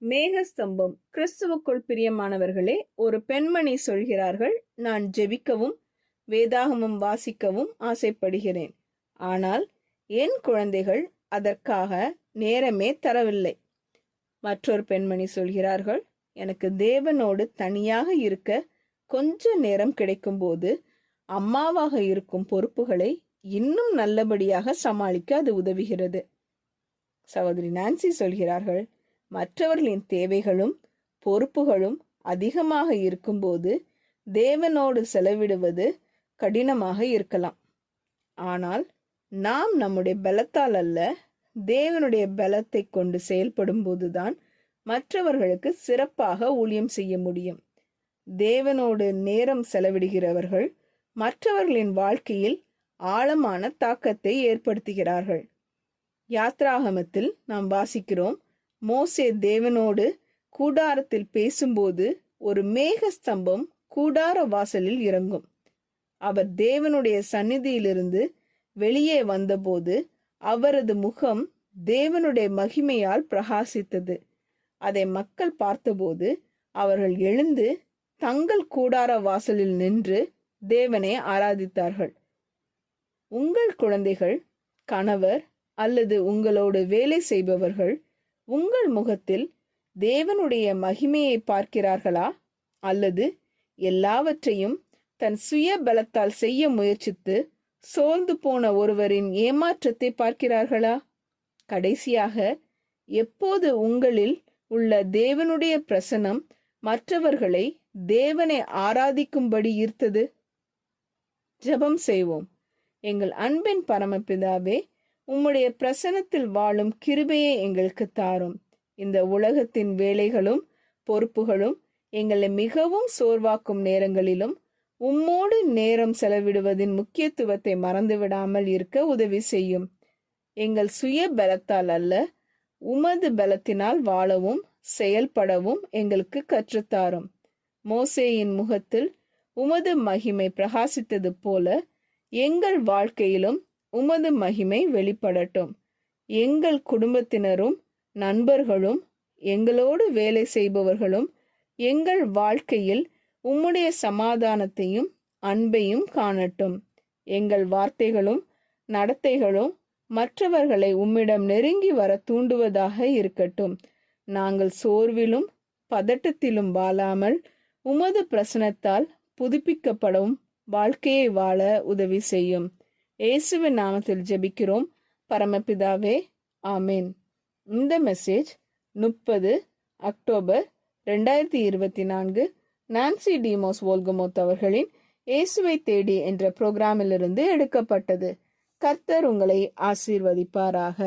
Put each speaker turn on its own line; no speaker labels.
மேகஸ்தம்பம். கிறிஸ்துவுக்குள் பிரியமானவர்களே, ஒரு பெண்மணி சொல்கிறார்கள், நான் ஜெபிக்கவும் வேதாகமம் வாசிக்கவும் ஆசைப்படுகிறேன். ஆனால் என் குழந்தைகள் அதற்காக நேரமே தரவில்லை. மற்றொரு பெண்மணி சொல்கிறார்கள், எனக்கு தேவனோடு தனியாக இருக்க கொஞ்ச நேரம் கிடைக்கும்போது அம்மாவாக இருக்கும் பொறுப்புகளை இன்னும் நல்லபடியாக சமாளிக்க அது உதவுகிறது. சகோதரி நான்சி சொல்கிறார்கள், மற்றவர்களின் தேவைகளும் பொறுப்புகளும் அதிகமாக இருக்கும்போது தேவனோடு செலவிடுவது கடினமாக இருக்கலாம். ஆனால் நாம் நம்முடைய பலத்தால் அல்ல, தேவனுடைய பலத்தை கொண்டு செயல்படும் போதுதான் மற்றவர்களுக்கு சிறப்பாக ஊழியம் செய்ய முடியும். தேவனோடு நேரம் செலவிடுகிறவர்கள் மற்றவர்களின் வாழ்க்கையில் ஆழமான தாக்கத்தை ஏற்படுத்துகிறார்கள். யாத்ராகமத்தில் நாம் வாசிக்கிறோம், மோசே தேவனோடு கூடாரத்தில் பேசும்போது ஒரு மேகஸ்தம்பம் கூடார வாசலில் இறங்கும். அவர் தேவனுடைய சந்நிதியிலிருந்து வெளியே வந்தபோது அவரது முகம் தேவனுடைய மகிமையால் பிரகாசித்தது. அதை மக்கள் பார்த்தபோது அவர்கள் எழுந்து தங்கள் கூடார வாசலில் நின்று தேவனை ஆராதித்தார்கள். உங்கள் குழந்தைகள், கணவர் அல்லது உங்களோடு வேலை செய்பவர்கள் உங்கள் முகத்தில் தேவனுடைய மகிமையை பார்க்கிறார்களா, அல்லது எல்லாவற்றையும் தன் சுய பலத்தால் செய்ய முயற்சித்து சோர்ந்து போன ஒருவரின் ஏமாற்றத்தை பார்க்கிறார்களா? கடைசியாக, எப்போது உங்களில் உள்ள தேவனுடைய பிரசனம் மற்றவர்களை தேவனை ஆராதிக்கும்படி ஈர்த்தது? ஜெபம் செய்வோம். எங்கள் அன்பின் பரமபிதாவே, உம்முடைய பிரசனத்தில் வாழும் கிருபையை எங்களுக்கு தாரும். இந்த உலகத்தின் வேலைகளும் பொறுப்புகளும் எங்களை மிகவும் சோர்வாக்கும் நேரங்களிலும் உம்மோடு நேரம் செலவிடுவதின் முக்கியத்துவத்தை மறந்துவிடாமல் இருக்க உதவி செய்யும். எங்கள் சுய பலத்தால் அல்ல, உமது பலத்தினால் வாழவும் செயல்படவும் எங்களுக்கு கற்றுத்தாரும். மோசேயின் முகத்தில் உமது மகிமை பிரகாசித்தது போல எங்கள் வாழ்க்கையிலும் உமது மகிமை வெளிப்படட்டும். எங்கள் குடும்பத்தினரும் நண்பர்களும் எங்களோடு வேலை செய்பவர்களும் எங்கள் வாழ்க்கையில் உம்முடைய சமாதானத்தையும் அன்பையும் காணட்டும். எங்கள் வார்த்தைகளும் நடத்தைகளும் மற்றவர்களை உம்மிடம் நெருங்கி வர தூண்டுவதாக இருக்கட்டும். நாங்கள் சோர்விலும் பதட்டத்திலும் வாழாமல் உமது பிரசனத்தால் புதுப்பிக்கப்படும் வாழ்க்கையை வாழ உதவி செய்யும். இயேசுவின் நாமத்தில் ஜெபிக்கிறோம் பரமபிதாவே, ஆமேன். இந்த மெசேஜ் 30 அக்டோபர் 2024 நான்சி டிமோஸ் வோல்கமோத் அவர்களின் இயேசுவை தேடி என்ற புரோகிராமிலிருந்து எடுக்கப்பட்டது. கர்த்தர் உங்களை ஆசீர்வதிப்பாராக.